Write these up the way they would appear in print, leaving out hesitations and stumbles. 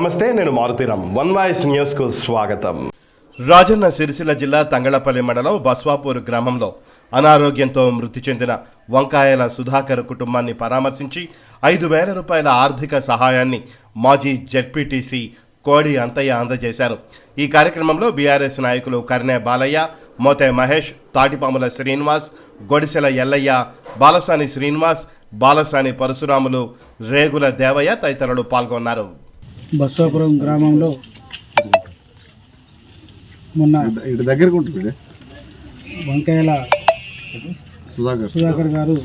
నమస్తే, నేను Maruthi Ram. One voice న్యూస్కు స్వాగతం. రాజన్న సిరిసిల్ల జిల్లా తంగళపల్లి మండలం బస్వాపూర్ గ్రామంలో అనారోగ్యంతో మృతి చెందిన వంకాయల సుధాకర్ కుటుంబాన్ని పరామర్శించి 5,000 రూపాయల ఆర్థిక సహాయాన్ని మాజీ జెడ్పీటీసీ కోడి అంతయ్య అందజేశారు. ఈ కార్యక్రమంలో బీఆర్ఎస్ నాయకులు కర్నె బాలయ్య, మోతే మహేష్, తాటిపాముల శ్రీనివాస్, గొడిసెల ఎల్లయ్య, బాలసాని శ్రీనివాస్, బాలసాని పరశురాములు, రేగుల దేవయ్య తదితరులు పాల్గొన్నారు. బస్వాపురం గ్రామంలో మొన్న వంకాయల సుధాకర్ గారు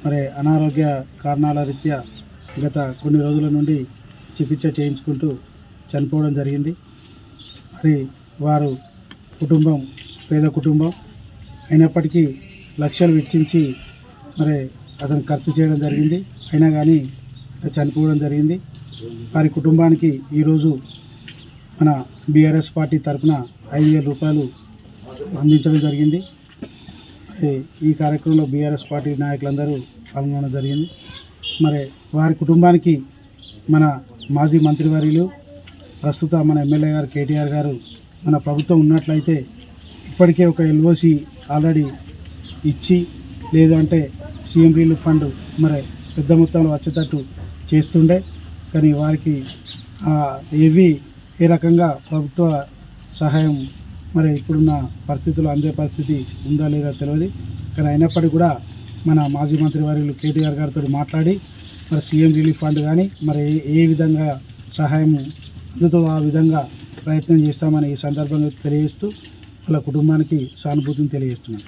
మరి అనారోగ్య కారణాల రీత్యా గత కొన్ని రోజుల నుండి చికిత్స చేయించుకుంటూ చనిపోవడం జరిగింది. మరి వారు కుటుంబం పేద కుటుంబం అయినప్పటికీ లక్షలు వెచ్చించి మరి అతను ఖర్చు చేయడం జరిగింది. అయినా కానీ చనిపోవడం జరిగింది. వారి కుటుంబానికి ఈరోజు మన బీఆర్ఎస్ పార్టీ తరఫున 5,000 రూపాయలు అందించడం జరిగింది. ఈ కార్యక్రమంలో బీఆర్ఎస్ పార్టీ నాయకులందరూ పాల్గొనడం జరిగింది. మరి వారి కుటుంబానికి మన మాజీ మంత్రివర్యులు, ప్రస్తుత మన ఎమ్మెల్యే గారు కేటీఆర్ గారు మన ప్రభుత్వం ఉన్నట్లయితే ఇప్పటికే ఒక ఎల్ఓసి ఆల్రెడీ ఇచ్చి, లేదు అంటే సీఎం రిలీఫ్ ఫండ్ మరి పెద్ద మొత్తంలో వచ్చేటట్టు చేస్తుండే. కానీ వారికి ఏ రకంగా ప్రభుత్వ సహాయం మరి ఇప్పుడున్న పరిస్థితుల్లో అందే పరిస్థితి ఉందా లేదా తెలియదు. కానీ అయినప్పటికీ కూడా మన మాజీ మంత్రి వర్యులు కేటీఆర్ గారితో మాట్లాడి మరి సీఎం రిలీఫ్ ఫండ్ కానీ మరి ఏ విధంగా సహాయం అందుతో ఆ విధంగా ప్రయత్నం చేస్తామని ఈ సందర్భంగా తెలియజేస్తూ వాళ్ళ కుటుంబానికి సానుభూతిని తెలియజేస్తున్నాను.